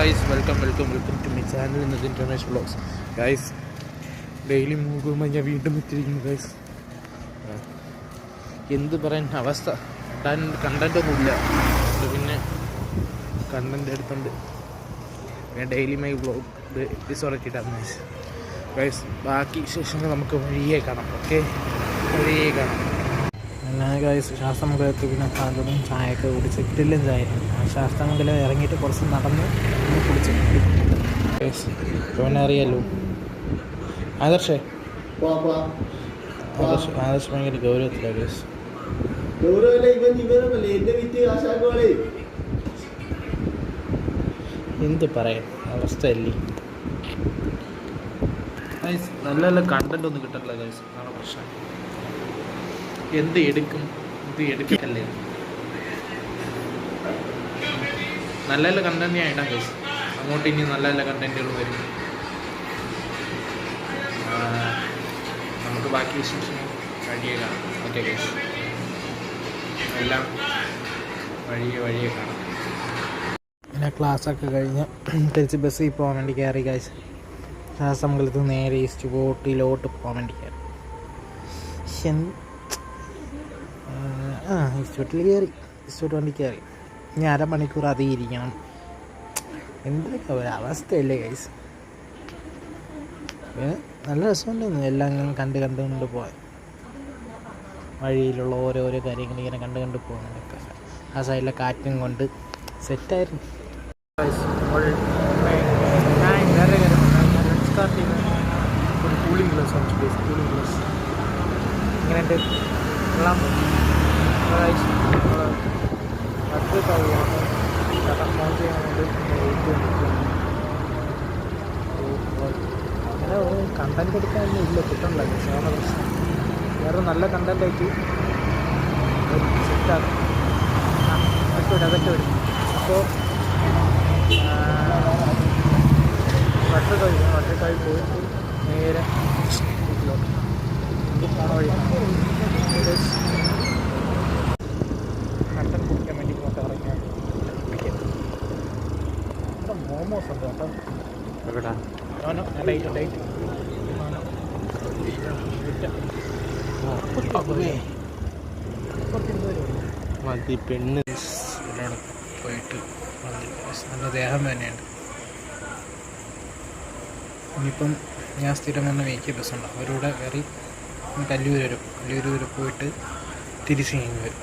Guys, welcome to my channel ഇന്നത്തെ international vlogs. Guys, daily മുമ്പ് ഞാൻ വീണ്ടും എത്തിയിരിക്കുന്നു. ഗൈസ്, എന്ത് പറയാൻ അവസ്ഥ, കണ്ടൻറ്റൊന്നുമില്ല. പിന്നെ കണ്ടൻറ്റ് എടുത്തുകൊണ്ട് ഞാൻ ഡെയിലി മൈ വ്ളോഗ് എപ്പിസോഡൊക്കെ ഇട്ടാണ്. ഗൈസ്, ബാക്കി വിശേഷങ്ങൾ നമുക്ക് വഴിയേ കാണാം. ഓക്കെ, വഴിയേ കാണാം. ഞാൻ ഗൈസ് ശാസ്ത്രമംഗലത്ത് പിന്നെ പലതും ചായയൊക്കെ കുടിച്ച് കിട്ടില്ല ചായ. ശാസ്ത്രമംഗലം ഇറങ്ങിയിട്ട് കുറച്ച് നടന്ന് കുടിച്ച് ഗൈസ്. പിന്നെ അറിയാലോ ആദർശ് ഭയങ്കര ഗൗരവത്തിലാണ് ഗൈസ്. എന്ത് പറയാൻ അവസ്ഥയല്ലേ ഗൈസ്. നല്ല നല്ല കണ്ടന്റ് ഒന്നും കിട്ടില്ല ഗൈസ്, അതാണ് പ്രശ്നം. എന്ത് എടുക്കല്ലേ. നല്ല നല്ല കണ്ടന്റ് ഞാൻ ഇടാം ഗൈസ്. അങ്ങോട്ട് ഇനി നല്ല നല്ല കണ്ടന്റുകൾ വരും. നമുക്ക് ബാക്കി വിശേഷങ്ങൾ വഴിയേ കാണാം. ഓക്കെ ഗൈസ്, എല്ലാം വഴിയേ കാണാം. പിന്നെ ക്ലാസ്സൊക്കെ കഴിഞ്ഞ് തിരിച്ച് ബസ്സിൽ പോകാൻ വേണ്ടി കയറി ഗൈസ്. ശാസ്ത്രമംഗലത്ത് നേരെ ഈസ്റ്റ് ബോട്ടിലോട്ട് പോകാൻ വേണ്ടി കയറി. ഇൻസ്റ്റിറ്റ്യൂട്ട് വണ്ടി കയറി. ഇനി അരമണിക്കൂർ അതിൽ ഇരിക്കണം. എന്തൊക്കെ ഒരവസ്ഥയല്ലേ ഗൈസ്. നല്ല രസമുണ്ടെന്ന് എല്ലാം ഇങ്ങനെ കണ്ടുകൊണ്ട് പോകാൻ. വഴിയിലുള്ള ഓരോരോ കാര്യങ്ങൾ ഇങ്ങനെ കണ്ട് പോകുന്നതൊക്കെ ആ സൈഡിലെ കാറ്റും കൊണ്ട് സെറ്റായിരുന്നു. ഒരു കൂളിംഗ് ഗ്ലാസ് ഇങ്ങനെയുണ്ട്. എല്ലാം അടുത്ത് ഫോൺ ചെയ്യാൻ അങ്ങനെ കണ്ടൻറ് എടുക്കാനൊന്നും ഇല്ല, കിട്ടണില്ല. സാധാരണ പ്രശ്നം വേറെ നല്ല കണ്ടൻറ്റായിട്ട് സെറ്റാക്കും. അതൊക്കെ വരും. അപ്പോൾ വട്ടക്കായി പോയിട്ട് നേരെ വീട്ടിലോട്ട് പോണ വഴി കണ്ടൻ കുടിക്കാൻ വേണ്ടി ഇങ്ങോട്ട് ഇറങ്ങിയാൽ ഇവിടെ മോമോസ് ഉണ്ട് കേട്ടോ. മതി പെണ്ണ് എല്ലാവരും പോയിട്ട് നല്ല ദേഹം തന്നെയുണ്ട്. ഇനിയിപ്പം ഞാൻ സ്ഥിരം വന്ന മേക്കിയ ബസ്സുണ്ട്, അവരൂടെ കയറി കല്ലൂർ വരെ പോയിട്ട് തിരിച്ച് കഴിഞ്ഞ് വരും.